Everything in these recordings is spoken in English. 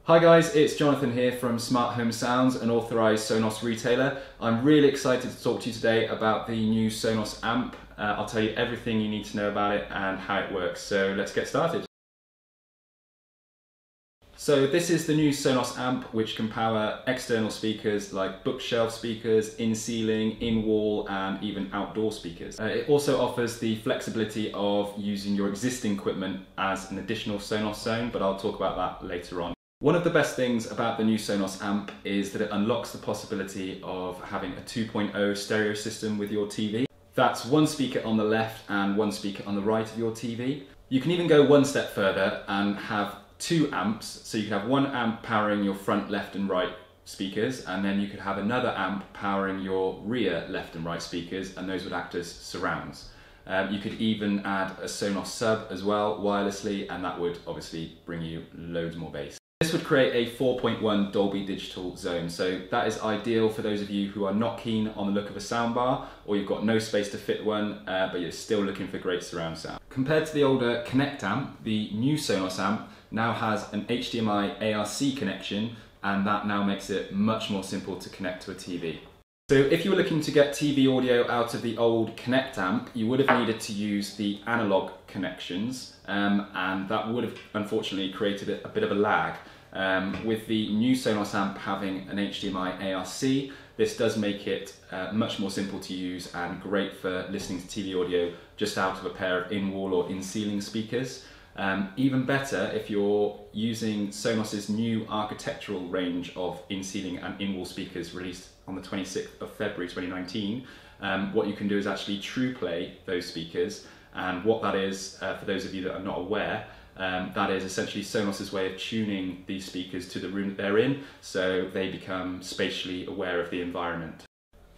Hi guys, it's Jonathan here from Smart Home Sounds, an authorised Sonos retailer. I'm really excited to talk to you today about the new Sonos Amp. I'll tell you everything you need to know about it and how it works, so let's get started. So this is the new Sonos Amp, which can power external speakers like bookshelf speakers, in-ceiling, in-wall and even outdoor speakers. It also offers the flexibility of using your existing equipment as an additional Sonos zone, but I'll talk about that later on. One of the best things about the new Sonos Amp is that it unlocks the possibility of having a 2.0 stereo system with your TV. That's one speaker on the left and one speaker on the right of your TV. You can even go one step further and have two amps, so you could have one amp powering your front left and right speakers, and then you could have another amp powering your rear left and right speakers, and those would act as surrounds. You could even add a Sonos sub as well wirelessly, and that would obviously bring you loads more bass. This would create a 4.1 Dolby Digital zone, so that is ideal for those of you who are not keen on the look of a soundbar, or you've got no space to fit one, but you're still looking for great surround sound. Compared to the older Connect Amp, the new Sonos Amp now has an HDMI ARC connection, and that now makes it much more simple to connect to a TV. So if you were looking to get TV audio out of the old Connect Amp, you would have needed to use the analog connections, and that would have unfortunately created a bit of a lag. With the new Sonos Amp having an HDMI ARC, this does make it much more simple to use and great for listening to TV audio just out of a pair of in-wall or in-ceiling speakers. Even better if you're using Sonos's new architectural range of in-ceiling and in-wall speakers released on the 26th of February 2019. What you can do is actually true play those speakers, and what that is, for those of you that are not aware, that is essentially Sonos's way of tuning these speakers to the room that they're in, so they become spatially aware of the environment.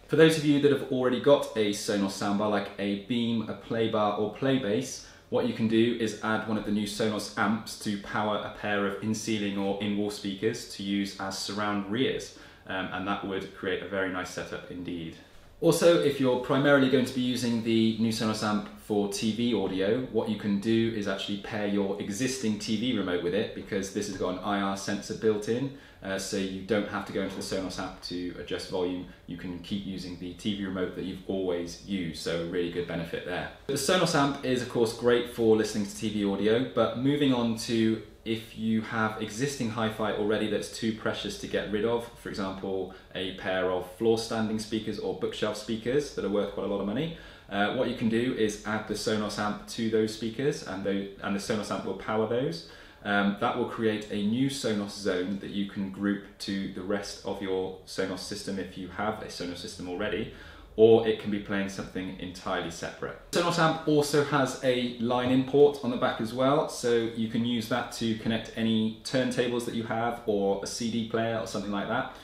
For those of you that have already got a Sonos soundbar like a Beam, a Playbar or Playbase, what you can do is add one of the new Sonos amps to power a pair of in-ceiling or in-wall speakers to use as surround rears, and that would create a very nice setup indeed. Also, if you're primarily going to be using the new Sonos Amp for TV audio, what you can do is actually pair your existing TV remote with it, because this has got an IR sensor built in, so you don't have to go into the Sonos app to adjust volume. You can keep using the TV remote that you've always used, so a really good benefit there. The Sonos Amp is of course great for listening to TV audio, but moving on to if you have existing hi-fi already that's too precious to get rid of, for example a pair of floor standing speakers or bookshelf speakers that are worth quite a lot of money, what you can do is add the Sonos Amp to those speakers, and the Sonos Amp will power those. That will create a new Sonos zone that you can group to the rest of your Sonos system if you have a Sonos system already, or it can be playing something entirely separate. Sonos Amp also has a line-in port on the back as well, so you can use that to connect any turntables that you have or a CD player or something like that.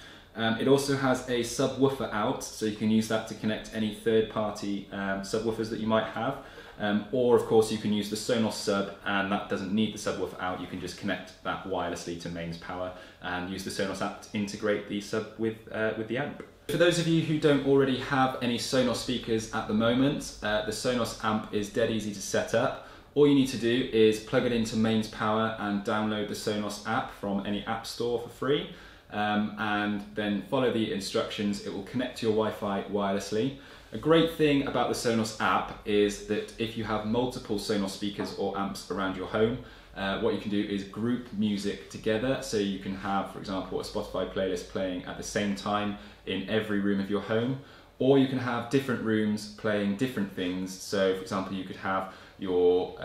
It also has a subwoofer out, so you can use that to connect any third-party subwoofers that you might have. Or of course you can use the Sonos sub, and that doesn't need the subwoofer out. You can just connect that wirelessly to mains power and use the Sonos app to integrate the sub with the amp. For those of you who don't already have any Sonos speakers at the moment, the Sonos Amp is dead easy to set up. All you need to do is plug it into mains power and download the Sonos app from any app store for free, and then follow the instructions. It will connect to your Wi-Fi wirelessly. A great thing about the Sonos app is that if you have multiple Sonos speakers or amps around your home, what you can do is group music together, so you can have, for example, a Spotify playlist playing at the same time in every room of your home, or you can have different rooms playing different things. So for example, you could have your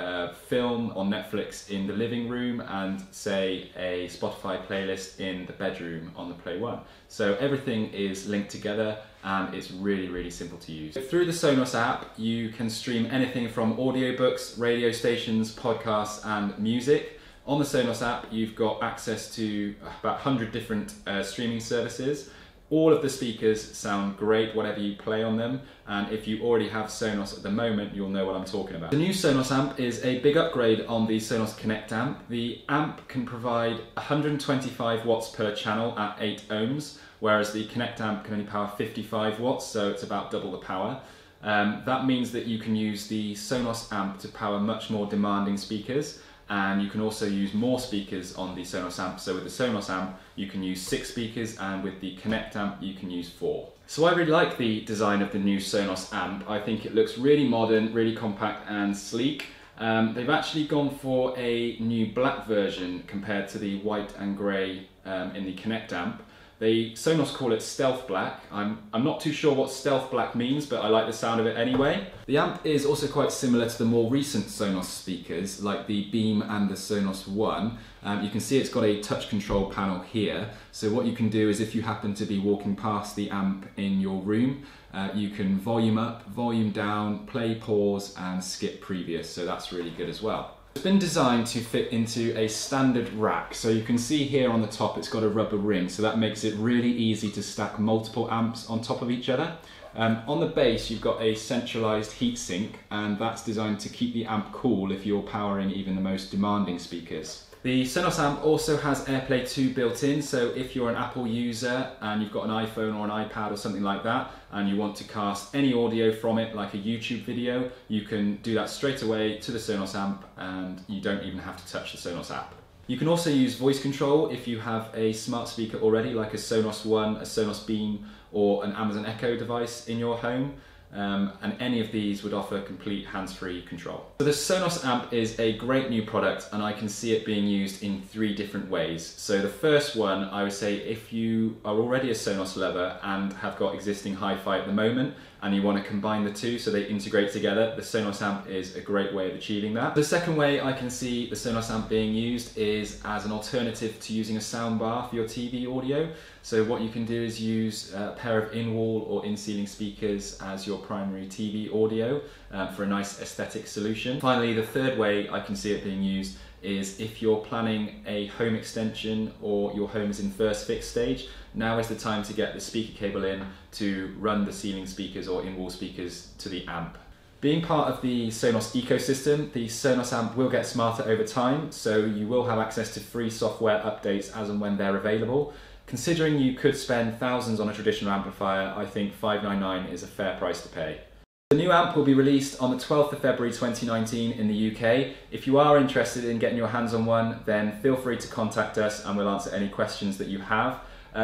film on Netflix in the living room and say a Spotify playlist in the bedroom on the Play One. So everything is linked together and it's really, really simple to use. Through the Sonos app, you can stream anything from audiobooks, radio stations, podcasts and music. On the Sonos app, you've got access to about 100 different streaming services. All of the speakers sound great, whatever you play on them, and if you already have Sonos at the moment, you'll know what I'm talking about. The new Sonos Amp is a big upgrade on the Sonos Connect Amp. The amp can provide 125 watts per channel at 8 ohms, whereas the Connect Amp can only power 55 watts, so it's about double the power. That means that you can use the Sonos Amp to power much more demanding speakers, and you can also use more speakers on the Sonos Amp. So with the Sonos Amp, you can use 6 speakers, and with the Connect Amp, you can use 4. So I really like the design of the new Sonos Amp. I think it looks really modern, really compact and sleek. They've actually gone for a new black version compared to the white and grey in the Connect Amp. Sonos call it Stealth Black. I'm not too sure what Stealth Black means, but I like the sound of it anyway. The amp is also quite similar to the more recent Sonos speakers, like the Beam and the Sonos One. You can see it's got a touch control panel here. So what you can do is, if you happen to be walking past the amp in your room, you can volume up, volume down, play, pause, and skip previous. So that's really good as well. It's been designed to fit into a standard rack, so you can see here on the top it's got a rubber ring, so that makes it really easy to stack multiple amps on top of each other. On the base you've got a centralised heatsink, and that's designed to keep the amp cool if you're powering even the most demanding speakers. The Sonos Amp also has AirPlay 2 built in, so if you're an Apple user and you've got an iPhone or an iPad or something like that, and you want to cast any audio from it, like a YouTube video, you can do that straight away to the Sonos Amp, and you don't even have to touch the Sonos app. You can also use voice control if you have a smart speaker already, like a Sonos One, a Sonos Beam, or an Amazon Echo device in your home. And any of these would offer complete hands-free control. So the Sonos Amp is a great new product, and I can see it being used in 3 different ways. So the first one, I would say, if you are already a Sonos lover and have got existing hi-fi at the moment, and you want to combine the two so they integrate together, the Sonos Amp is a great way of achieving that. The second way I can see the Sonos Amp being used is as an alternative to using a soundbar for your TV audio. So what you can do is use a pair of in-wall or in-ceiling speakers as your primary TV audio for a nice aesthetic solution. Finally, the third way I can see it being used is if you're planning a home extension or your home is in first fix stage. Now is the time to get the speaker cable in to run the ceiling speakers or in-wall speakers to the amp. Being part of the Sonos ecosystem, the Sonos Amp will get smarter over time, so you will have access to free software updates as and when they're available. Considering you could spend thousands on a traditional amplifier, I think $599 is a fair price to pay. The new amp will be released on the 12th of February 2019 in the UK. If you are interested in getting your hands on one, then feel free to contact us and we'll answer any questions that you have.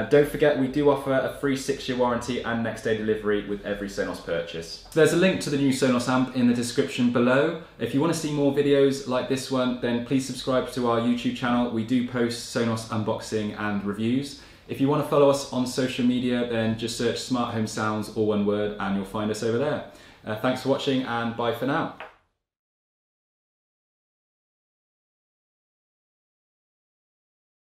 Don't forget, we do offer a free 6-year warranty and next day delivery with every Sonos purchase. There's a link to the new Sonos Amp in the description below. If you want to see more videos like this one, then please subscribe to our YouTube channel. We do post Sonos unboxing and reviews. If you want to follow us on social media, then just search Smart Home Sounds, all one word, and you'll find us over there. Thanks for watching, and bye for now.